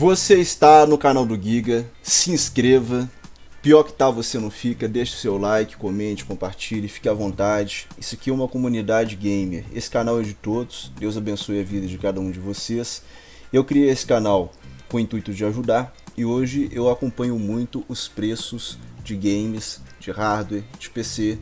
Você está no canal do Giga, se inscreva. Pior que tá, você não fica, deixe o seu like, comente, compartilhe, fique à vontade. Isso aqui é uma comunidade gamer. Esse canal é de todos. Deus abençoe a vida de cada um de vocês. Eu criei esse canal com o intuito de ajudar e hoje eu acompanho muito os preços de games, de hardware, de PC.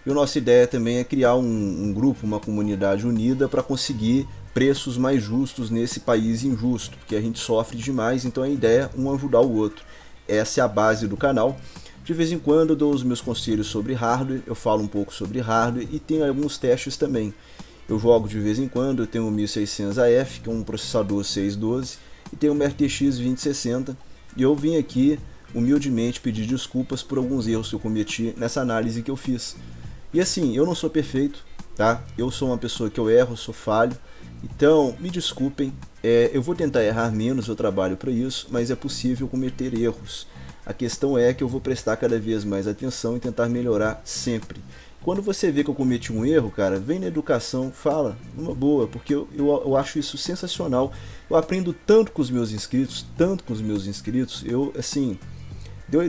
E a nossa ideia também é criar um grupo, uma comunidade unida para conseguir preços mais justos nesse país injusto, porque a gente sofre demais, então a ideia é um ajudar o outro. Essa é a base do canal. De vez em quando eu dou os meus conselhos sobre hardware, eu falo um pouco sobre hardware e tenho alguns testes também. Eu jogo de vez em quando, eu tenho um 1600AF, que é um processador 612, e tenho uma RTX 2060, e eu vim aqui humildemente pedir desculpas por alguns erros que eu cometi nessa análise que eu fiz. E assim, eu não sou perfeito, tá? Eu sou uma pessoa que eu erro, sou falho, então me desculpem, eu vou tentar errar menos, eu trabalho para isso, mas é possível cometer erros. A questão é que eu vou prestar cada vez mais atenção e tentar melhorar sempre. Quando você vê que eu cometi um erro, cara, vem na educação, fala, uma boa, porque eu acho isso sensacional. Eu aprendo tanto com os meus inscritos,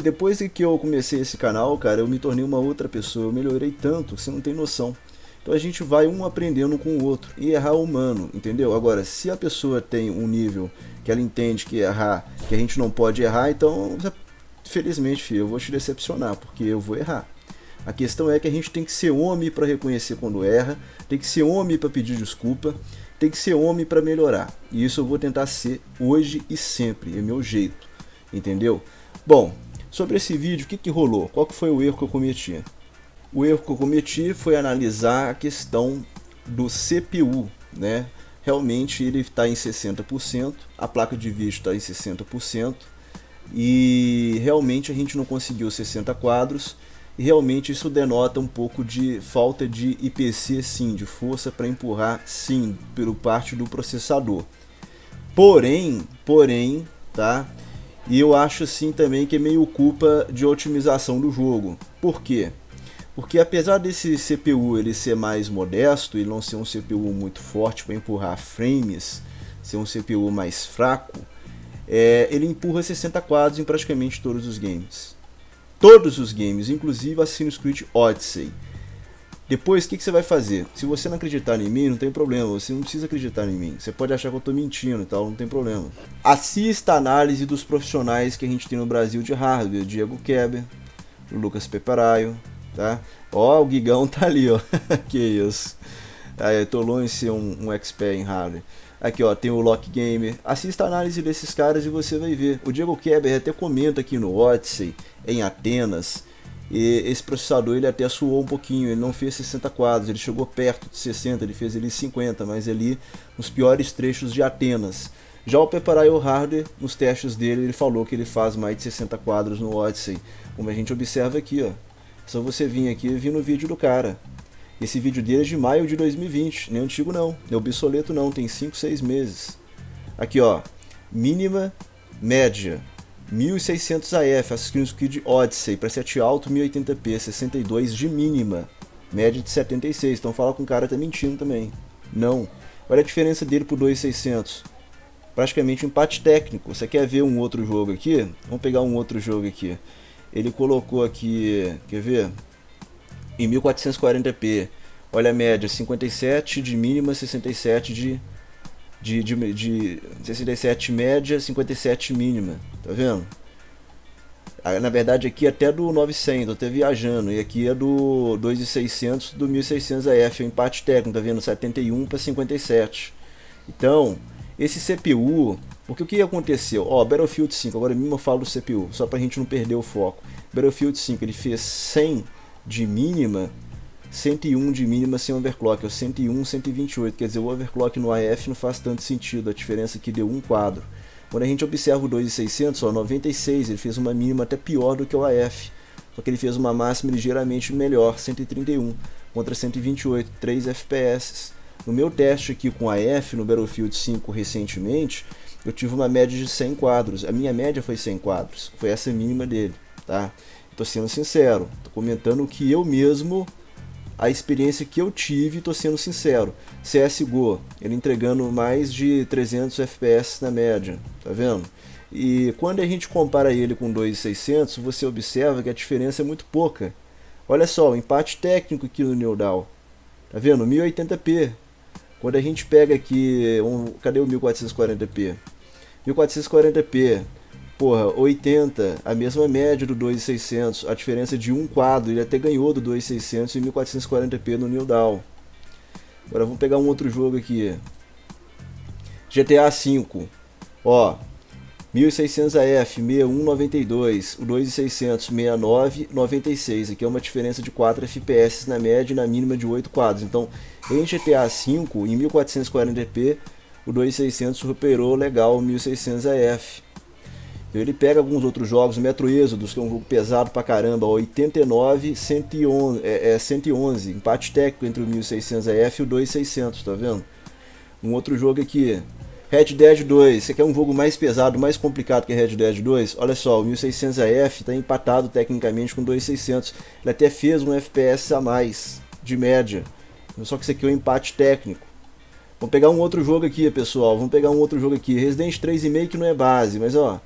depois que eu comecei esse canal, cara, eu me tornei uma outra pessoa, eu melhorei tanto, você não tem noção. Então a gente vai um aprendendo com o outro, e errar é humano, entendeu? Agora, se a pessoa tem um nível que ela entende que errar, que a gente não pode errar, então, felizmente, filho, eu vou te decepcionar, porque eu vou errar. A questão é que a gente tem que ser homem para reconhecer quando erra, tem que ser homem para pedir desculpa, tem que ser homem para melhorar. E isso eu vou tentar ser hoje e sempre, é meu jeito, entendeu? Bom, sobre esse vídeo, o que rolou? Qual que foi o erro que eu cometi? O erro que eu cometi foi analisar a questão do CPU, né? Realmente ele está em 60%, a placa de vídeo está em 60%, e realmente a gente não conseguiu 60 quadros, e realmente isso denota um pouco de falta de IPC, sim, de força para empurrar, sim, pelo parte do processador. Porém, tá? E eu acho assim também que é meio culpa de otimização do jogo. Por quê? Porque apesar desse CPU ele ser mais modesto, ele não ser um CPU muito forte para empurrar frames, ser um CPU mais fraco, ele empurra 60 quadros em praticamente todos os games. Todos os games, inclusive Assassin's Creed Odyssey. Depois, o que você vai fazer? Se você não acreditar em mim, não tem problema, você não precisa acreditar em mim. Você pode achar que eu estou mentindo e tal, não tem problema. Assista a análise dos profissionais que a gente tem no Brasil de hardware, Diego Keber, Lucas Peparaio, tá? Ó, o Gigão tá ali, ó. Que isso. Eu tô longe de ser um expert em hardware. Aqui, ó, tem o Lock Gamer. Assista a análise desses caras e você vai ver. O Diego Keber até comenta aqui no Odyssey, em Atenas, e esse processador ele até suou um pouquinho, ele não fez 60 quadros, ele chegou perto de 60, ele fez ali 50, mas ali nos piores trechos de Atenas. Já o Peparaio Hardware, nos testes dele, ele falou que ele faz mais de 60 quadros no Odyssey, como a gente observa aqui, ó. É só você vir aqui e vir no vídeo do cara. Esse vídeo dele é de maio de 2020, nem antigo não, nem obsoleto não, tem 5, 6 meses. Aqui, ó, mínima, média, 1600 AF, Assassin's Creed Odyssey, preset alto 1080p, 62 de mínima, média de 76, então fala com o cara tá mentindo também. Não. Olha a diferença dele pro 2600. Praticamente um empate técnico. Você quer ver um outro jogo aqui? Vamos pegar um outro jogo aqui. Ele colocou aqui, quer ver? Em 1440p. Olha a média, 57 de mínima, 67 de 67 média, 57 mínima. Tá vendo? Na verdade aqui é até do 900, tô até viajando. E aqui é do 2600, do 1600 AF, é o empate técnico, tá vendo? 71 para 57. Então, esse CPU, porque o que aconteceu? Ó, Battlefield 5, agora mesmo eu falo do CPU, só pra gente não perder o foco. Battlefield 5, ele fez 100 de mínima, 101 de mínima sem overclock, ou 101, 128, quer dizer, o overclock no AF não faz tanto sentido, a diferença é que deu um quadro. Quando a gente observa o 2600, ó, 96, ele fez uma mínima até pior do que o AF, só que ele fez uma máxima ligeiramente melhor, 131, contra 128, 3 FPS. No meu teste aqui com AF, no Battlefield 5 recentemente, eu tive uma média de 100 quadros, a minha média foi 100 quadros, foi essa mínima dele, tá? Tô sendo sincero, tô comentando o que eu mesmo a experiência que eu tive, tô sendo sincero. CSGO, ele entregando mais de 300 FPS na média, tá vendo? E quando a gente compara ele com 2600, você observa que a diferença é muito pouca. Olha só, o empate técnico aqui no Nildal, tá vendo? 1080p. Quando a gente pega aqui, cadê o 1440p? 1440p, porra, 80, a mesma média do 2600, a diferença de um quadro, ele até ganhou do 2600 e 1440p no Nildal. Agora vamos pegar um outro jogo aqui. GTA V, ó, 1600 AF, 6192, o 2600, 6996. Aqui é uma diferença de 4 FPS na média e na mínima de 8 quadros. Então, em GTA V, em 1440p, o 2600 superou legal o 1600 AF. Então, ele pega alguns outros jogos, o Metro Exodus, que é um jogo pesado pra caramba, 89, 111, empate técnico entre o 1600 AF e o 2600, tá vendo? Um outro jogo aqui, Red Dead 2, você quer um jogo mais pesado, mais complicado que Red Dead 2? Olha só, o 1600 AF está empatado tecnicamente com o 2600. Ele até fez um FPS a mais, de média. Só que isso aqui é um empate técnico. Vamos pegar um outro jogo aqui, pessoal. Vamos pegar um outro jogo aqui. Resident 3,5 que não é base, mas ó,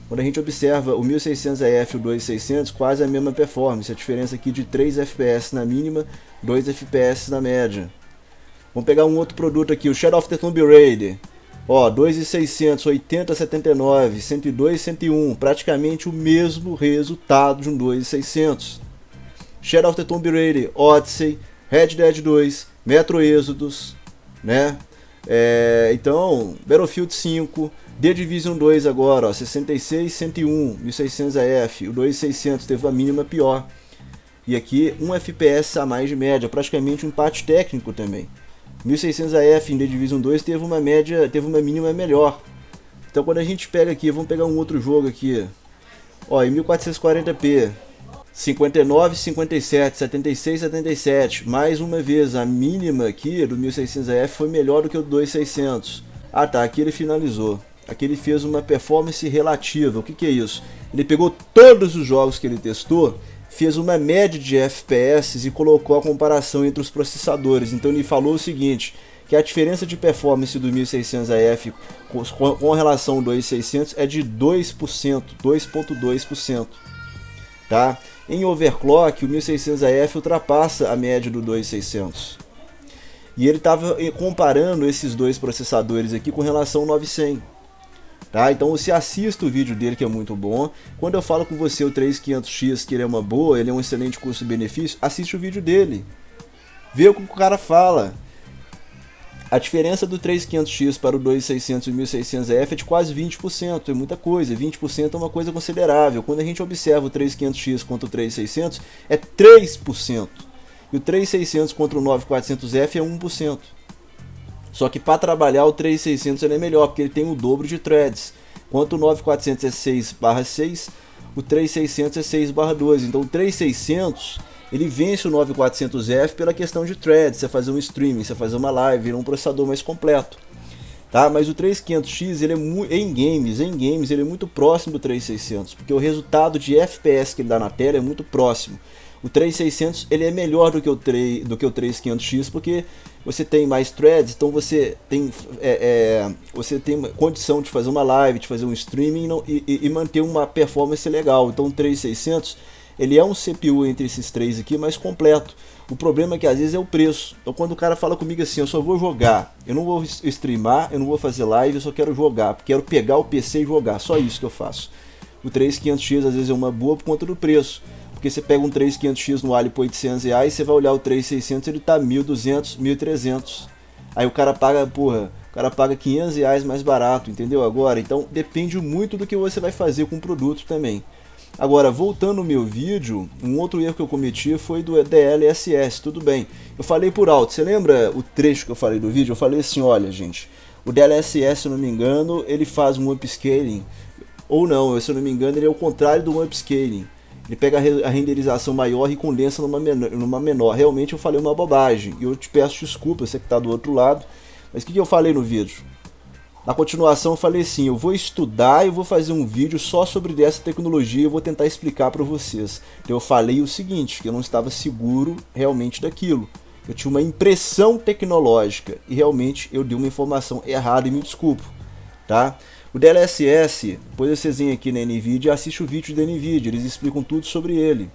quando a gente observa o 1600 AF e o 2600, quase a mesma performance. A diferença aqui de 3 FPS na mínima, 2 FPS na média. Vamos pegar um outro produto aqui, o Shadow of the Tomb Raider. Ó, 2.600, 80, 79, 102, 101, praticamente o mesmo resultado de um 2.600. Shadow of the Tomb Raider, Odyssey, Red Dead 2, Metro Exodus, né? Então, Battlefield 5, The Division 2 agora, ó, 66, 101, 1600 AF, o 2.600 teve a mínima pior. E aqui 1 FPS a mais de média, praticamente um empate técnico também. 1600 AF em The Division 2 teve uma média, teve uma mínima melhor. Então quando a gente pega aqui, vamos pegar um outro jogo aqui. Ó, em 1440p, 59, 57, 76, 77. Mais uma vez, a mínima aqui do 1600 AF foi melhor do que o 2600. Ah tá, aqui ele finalizou. Aqui ele fez uma performance relativa. O que é isso? Ele pegou todos os jogos que ele testou, fez uma média de FPS e colocou a comparação entre os processadores. Então ele falou o seguinte, que a diferença de performance do 1600 AF com relação ao 2600 é de 2%, 2.2%, tá? Em overclock, o 1600 AF ultrapassa a média do 2600. E ele estava comparando esses dois processadores aqui com relação ao 900. Tá? Então você assista o vídeo dele, que é muito bom. Quando eu falo com você o 3500X que ele é uma boa, ele é um excelente custo-benefício, assiste o vídeo dele, vê o que o cara fala. A diferença do 3500X para o 2600 e 1600 AF é de quase 20%, é muita coisa, 20% é uma coisa considerável. Quando a gente observa o 3500X contra o 3600, é 3%, e o 3600 contra o 9400F é 1%. Só que para trabalhar o 3600 ele é melhor, porque ele tem o dobro de threads. Enquanto o 9400 é 6/6, o 3600 é 6/12. Então o 3600 ele vence o 9400F pela questão de threads. Você fazer um streaming, você fazer uma live, ele é um processador mais completo. Tá? Mas o 3500X ele é em games ele é muito próximo do 3600, porque o resultado de FPS que ele dá na tela é muito próximo. O 3600 ele é melhor do que o 3500X, porque você tem mais threads, então você tem condição de fazer uma live, de fazer um streaming e manter uma performance legal. Então o 3600 ele é um CPU entre esses três aqui mais completo. O problema é que às vezes é o preço. Então quando o cara fala comigo assim, eu só vou jogar, eu não vou streamar, eu não vou fazer live, eu só quero jogar, quero pegar o PC e jogar, só isso que eu faço. O 3500X às vezes é uma boa por conta do preço. Porque você pega um 3500X no Ali por R$800, você vai olhar o 3600, ele tá 1.200, 1.300. Aí o cara paga, porra, o cara paga R$500 mais barato, entendeu? Agora, então depende muito do que você vai fazer com o produto também. Agora, voltando ao meu vídeo, um outro erro que eu cometi foi do DLSS, tudo bem. Eu falei por alto, você lembra o trecho que eu falei do vídeo? Eu falei assim, olha gente, o DLSS, se eu não me engano, ele faz um upscaling, ou não, se eu não me engano, ele é o contrário do upscaling. Ele pega a renderização maior e condensa numa menor. Realmente eu falei uma bobagem. E eu te peço desculpa, você que está do outro lado. Mas o que eu falei no vídeo? Na continuação eu falei assim, eu vou estudar e vou fazer um vídeo só sobre essa tecnologia e vou tentar explicar para vocês. Então eu falei o seguinte, que eu não estava seguro realmente daquilo. Eu tinha uma impressão tecnológica e realmente eu dei uma informação errada e me desculpo, tá? O DLSS, depois vocês vêm aqui na NVIDIA e assistem o vídeo da NVIDIA, eles explicam tudo sobre ele.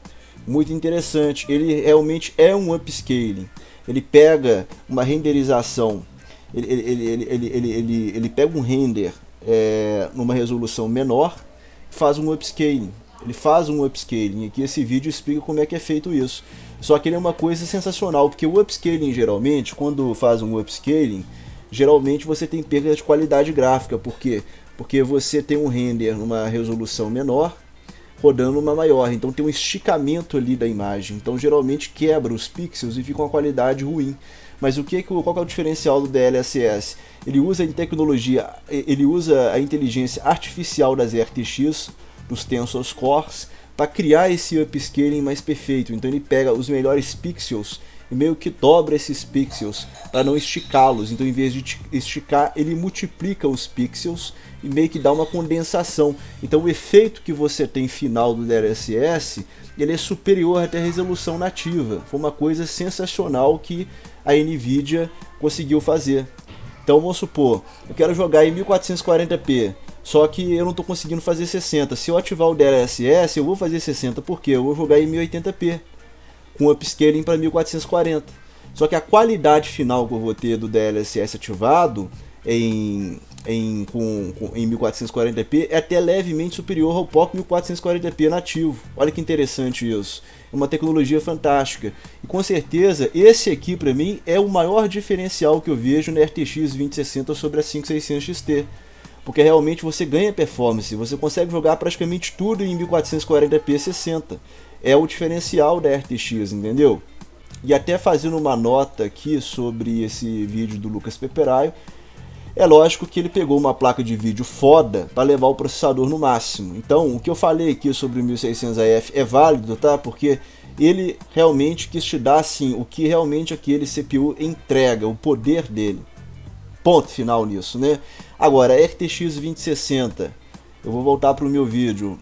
Muito interessante, ele realmente é um upscaling. Ele pega uma renderização, ele pega um render numa resolução menor e faz um upscaling. Ele faz um upscaling. Aqui esse vídeo explica como é que é feito isso. Só que ele é uma coisa sensacional, porque o upscaling geralmente, quando faz um upscaling, geralmente você tem perda de qualidade gráfica. Por quê? Porque você tem um render numa resolução menor, rodando uma maior, então tem um esticamento ali da imagem, então geralmente quebra os pixels e fica uma qualidade ruim. Mas qual que é o diferencial do DLSS? Ele usa a tecnologia, ele usa a inteligência artificial das RTX, dos Tensor Cores, para criar esse upscaling mais perfeito. Então ele pega os melhores pixels e meio que dobra esses pixels para não esticá-los. Então, em vez de esticar, ele multiplica os pixels e meio que dá uma condensação. Então, o efeito que você tem final do DLSS, ele é superior até a resolução nativa. Foi uma coisa sensacional que a NVIDIA conseguiu fazer. Então, vamos supor, eu quero jogar em 1440p, só que eu não estou conseguindo fazer 60. Se eu ativar o DLSS, eu vou fazer 60, porque eu vou jogar em 1080p. Com upscaling para 1440. Só que a qualidade final que eu vou ter do DLSS ativado em 1440p é até levemente superior ao próprio 1440p nativo. Olha que interessante isso. É uma tecnologia fantástica. E com certeza esse aqui para mim é o maior diferencial que eu vejo na RTX 2060 sobre a 5600 XT. Porque realmente você ganha performance, você consegue jogar praticamente tudo em 1440p 60. É o diferencial da RTX, entendeu? E até fazendo uma nota aqui sobre esse vídeo do Lucas Peperaio, é lógico que ele pegou uma placa de vídeo foda para levar o processador no máximo. Então, o que eu falei aqui sobre o 1600AF é válido, tá? Porque ele realmente quis te dar assim, o que realmente aquele CPU entrega, o poder dele. Ponto final nisso, né? Agora, a RTX 2060, eu vou voltar para o meu vídeo,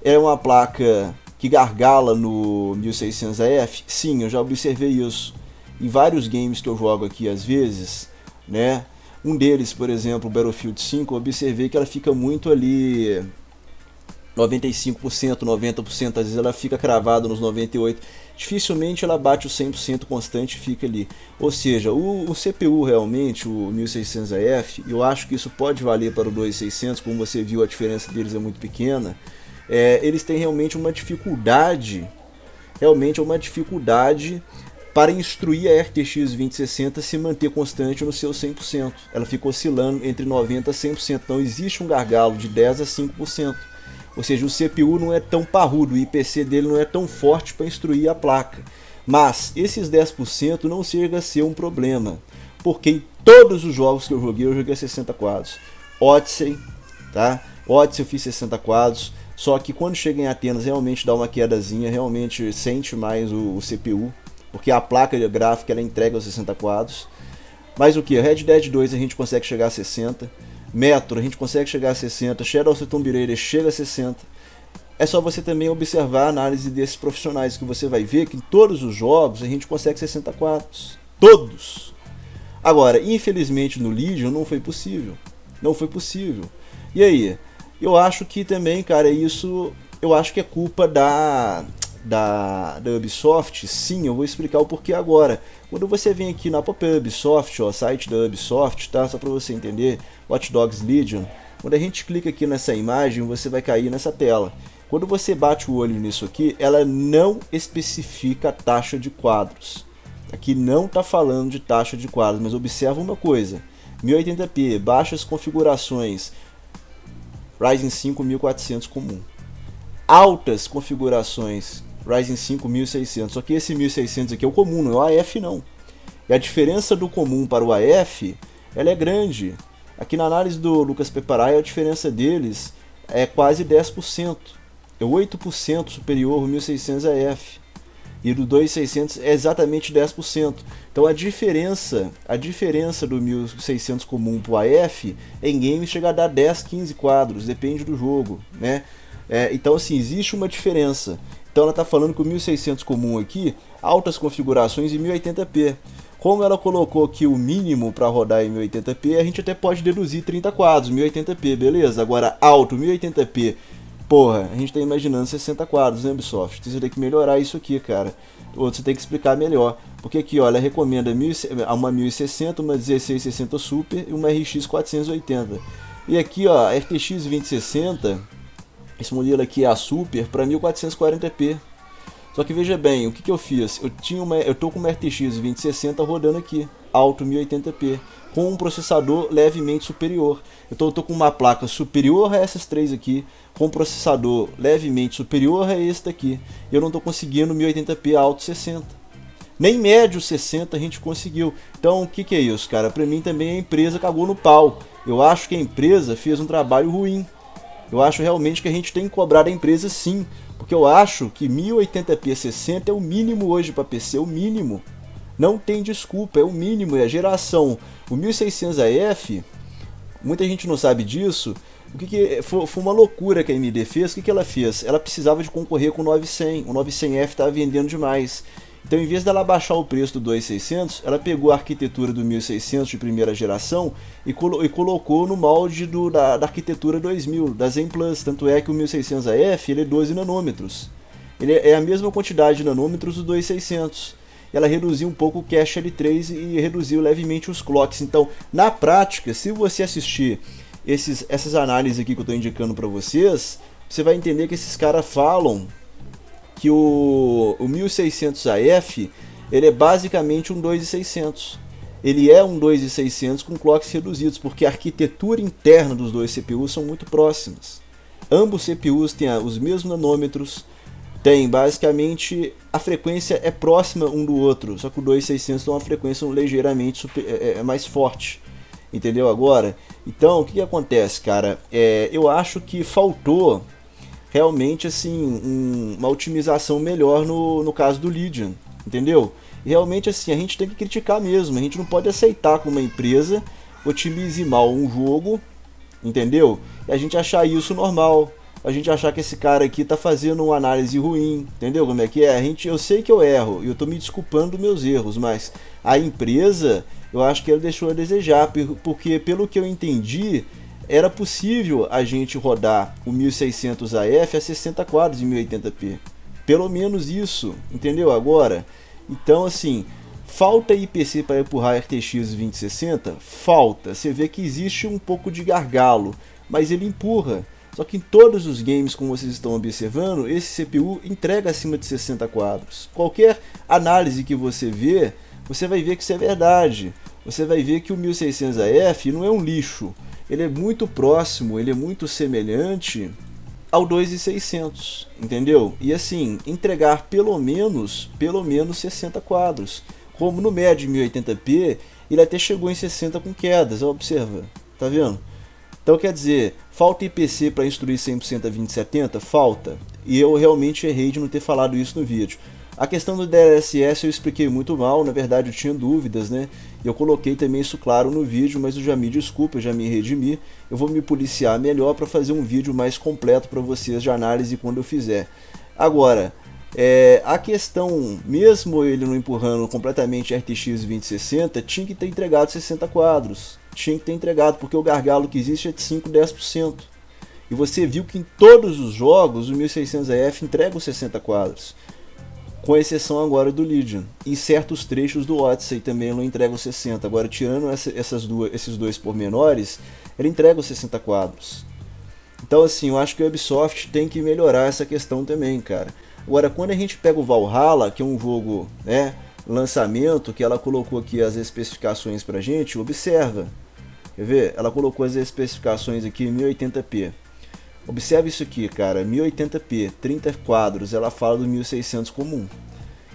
é uma placa que gargala no 1600AF? Sim, eu já observei isso em vários games que eu jogo aqui às vezes, né? Um deles, por exemplo, o Battlefield 5, eu observei que ela fica muito ali 95%, 90%, às vezes ela fica cravada nos 98%. Dificilmente ela bate o 100% constante e fica ali. Ou seja, o CPU realmente, o 1600AF, eu acho que isso pode valer para o 2600, como você viu a diferença deles é muito pequena. Eles têm realmente uma dificuldade para instruir a RTX 2060 se manter constante no seu 100%. Ela fica oscilando entre 90% a 100%. Então existe um gargalo de 10% a 5%. Ou seja, o CPU não é tão parrudo, o IPC dele não é tão forte para instruir a placa. Mas esses 10% não chega a ser um problema, porque em todos os jogos que eu joguei a 60 quadros. Odyssey, tá? Odyssey eu fiz 60 quadros, só que quando chega em Atenas realmente dá uma quedazinha, realmente sente mais o CPU, porque a placa gráfica ela entrega os 60 quadros. Mas o que? Red Dead 2 a gente consegue chegar a 60. Metro, a gente consegue chegar a 60, Shadow of the Tomb Raider chega a 60. É só você também observar a análise desses profissionais que você vai ver que em todos os jogos a gente consegue 60 quadros. Todos! Agora, infelizmente no Legion não foi possível. Não foi possível. E aí? Eu acho que também, cara, isso eu acho que é culpa da Ubisoft. Sim, eu vou explicar o porquê agora. Quando você vem aqui na própria Ubisoft, ó, site da Ubisoft, tá? Só para você entender, Watch Dogs Legion, quando a gente clica aqui nessa imagem, você vai cair nessa tela. Quando você bate o olho nisso aqui, ela não especifica a taxa de quadros. Aqui não está falando de taxa de quadros, mas observa uma coisa. 1080p, baixas configurações, Ryzen 5 1400 comum. Altas configurações, Ryzen 5 1600, só que esse 1600 aqui é o comum, não é o AF não. E a diferença do comum para o AF, ela é grande. Aqui na análise do Lucas Peperaio, a diferença deles é quase 10%. É 8% superior ao 1600 AF. e do 2600 é exatamente 10%. Então a diferença do 1600 comum para o AF em games chega a dar 10, 15 quadros, depende do jogo, né? Então assim, existe uma diferença. Então ela está falando que o 1600 comum aqui, altas configurações em 1080p. Como ela colocou aqui o mínimo para rodar em 1080p, a gente até pode deduzir 30 quadros, 1080p, beleza? Agora alto, 1080p, porra, a gente tá imaginando 60 quadros, né, Ubisoft? Você tem que melhorar isso aqui, cara. Ou você tem que explicar melhor. Porque aqui, ó, ela recomenda uma 1060, uma 1660 Super e uma RX 480. E aqui, ó, a RTX 2060, esse modelo aqui é a Super, para 1440p. Só que veja bem, o que eu fiz? Eu tô com uma RTX 2060 rodando aqui, alto 1080p, com um processador levemente superior. Eu tô com uma placa superior a essas três aqui, com um processador levemente superior a esse daqui. Eu não tô conseguindo 1080p alto 60. Nem médio 60 a gente conseguiu. Então o que é isso, cara? Pra mim também a empresa cagou no pau. Eu acho que a empresa fez um trabalho ruim. Eu acho realmente que a gente tem que cobrar da empresa sim. Porque eu acho que 1080p 60 é o mínimo hoje para PC, é o mínimo. Não tem desculpa, é o mínimo, é a geração. O 1600 AF, muita gente não sabe disso. Foi uma loucura que a AMD fez. O que ela fez? Ela precisava de concorrer com o 900. O 900F estava vendendo demais. Então, em vez dela baixar o preço do 2600, ela pegou a arquitetura do 1600 de primeira geração e colocou no molde da arquitetura 2000, da Zen Plus. Tanto é que o 1600 AF ele é 12 nanômetros. Ele é a mesma quantidade de nanômetros do 2600. Ela reduziu um pouco o cache L3 e reduziu levemente os clocks. Então, na prática, se você assistir essas análises aqui que eu estou indicando para vocês, você vai entender que esses caras falam que o 1600 AF ele é basicamente um 2600. Ele é um 2600 com clocks reduzidos, porque a arquitetura interna dos dois CPUs são muito próximas. Ambos CPUs têm os mesmos nanômetros, tem basicamente a frequência é próxima um do outro, só que o 2600 tem uma frequência ligeiramente mais forte. Entendeu agora? Então, o que acontece, cara? Eu acho que faltou realmente assim uma otimização melhor no caso do Legion, entendeu? E realmente assim a gente tem que criticar mesmo, a gente não pode aceitar que uma empresa otimize mal um jogo, entendeu? E a gente achar isso normal, a gente achar que esse cara aqui tá fazendo uma análise ruim, entendeu como é que é? Eu sei que eu erro e eu tô me desculpando dos meus erros, mas a empresa, eu acho que ela deixou a desejar, porque pelo que eu entendi, era possível a gente rodar o 1600 AF a 60 quadros em 1080p. Pelo menos isso, entendeu agora? Então assim, falta IPC para empurrar a RTX 2060? Falta. Você vê que existe um pouco de gargalo, mas ele empurra. Só que em todos os games, como vocês estão observando, esse CPU entrega acima de 60 quadros. Qualquer análise que você vê, você vai ver que isso é verdade. Você vai ver que o 1600 AF não é um lixo. Ele é muito próximo, ele é muito semelhante ao 2600, entendeu? E assim, entregar pelo menos 60 quadros. Como no médio 1080p, ele até chegou em 60 com quedas, observa, tá vendo? Então quer dizer, falta IPC para instruir 100% a 2070? Falta. E eu realmente errei de não ter falado isso no vídeo. A questão do DLSS eu expliquei muito mal, na verdade eu tinha dúvidas, né? Eu coloquei também isso claro no vídeo, mas eu já me desculpo, eu já me redimi. Eu vou me policiar melhor para fazer um vídeo mais completo para vocês de análise quando eu fizer. Agora, a questão, mesmo ele não empurrando completamente RTX 2060, tinha que ter entregado 60 quadros. Tinha que ter entregado, porque o gargalo que existe é de 5, 10%. E você viu que em todos os jogos o 1600 AF entrega os 60 quadros. Com exceção agora do Legion. E certos trechos do Odyssey também não entregam 60. Agora, tirando esses dois pormenores, ele entrega os 60 quadros. Então, assim, eu acho que a Ubisoft tem que melhorar essa questão também, cara. Agora, quando a gente pega o Valhalla, que é um jogo, né, lançamento, que ela colocou aqui as especificações pra gente, observa. Quer ver? Ela colocou as especificações aqui em 1080p. Observe isso aqui, cara, 1080p, 30 quadros, ela fala do 1600 comum.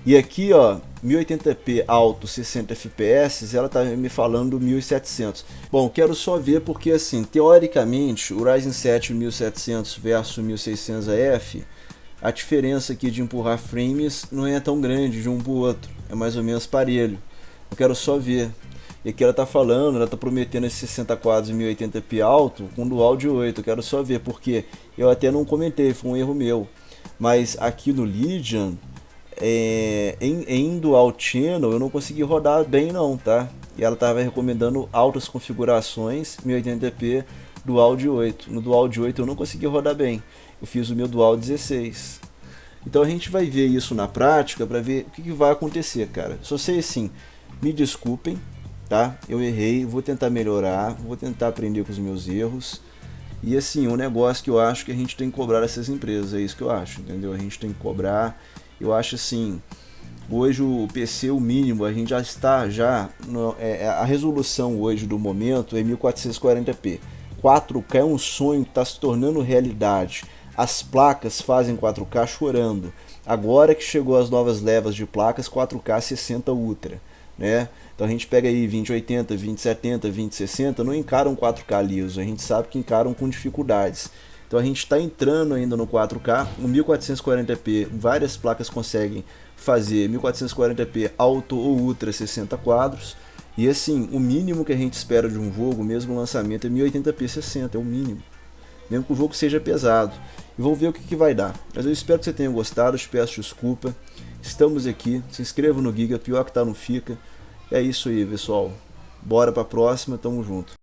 E aqui, ó, 1080p alto, 60 fps, ela tá me falando do 1700. Bom, quero só ver porque, assim, teoricamente, o Ryzen 7 1700 versus 1600 AF, a diferença aqui de empurrar frames não é tão grande de um para o outro, é mais ou menos parelho. Eu quero só ver. E aqui ela tá falando, ela tá prometendo esse 60 quadros em 1080p alto com dual de 8. Eu quero só ver, porque eu até não comentei, foi um erro meu. Mas aqui no Legion, em dual channel, eu não consegui rodar bem não, tá? E ela tava recomendando altas configurações, 1080p, dual de 8. No dual de 8 eu não consegui rodar bem. Eu fiz o meu dual 16. Então a gente vai ver isso na prática para ver o que vai acontecer, cara. Só sei assim, me desculpem, tá? Eu errei, vou tentar melhorar, vou tentar aprender com os meus erros. E assim, um negócio que eu acho que a gente tem que cobrar essas empresas, é isso que eu acho, entendeu? A gente tem que cobrar. Eu acho assim, hoje o PC, o mínimo, a gente já está a resolução hoje do momento é 1440p. 4K é um sonho que está se tornando realidade. As placas fazem 4K chorando. Agora que chegou as novas levas de placas 4K 60 Ultra, né? Então a gente pega aí 2080, 2070, 2060, não encaram 4K liso, a gente sabe que encaram com dificuldades. Então a gente está entrando ainda no 4K, o 1440p, várias placas conseguem fazer 1440p alto ou ultra 60 quadros. E assim, o mínimo que a gente espera de um jogo, mesmo o lançamento, é 1080p 60, é o mínimo. Mesmo que o jogo seja pesado. E vamos ver o que vai dar. Mas eu espero que você tenha gostado, eu te peço desculpa. Estamos aqui, se inscreva no Giga, pior que tá não fica. É isso aí, pessoal. Bora pra próxima, tamo junto.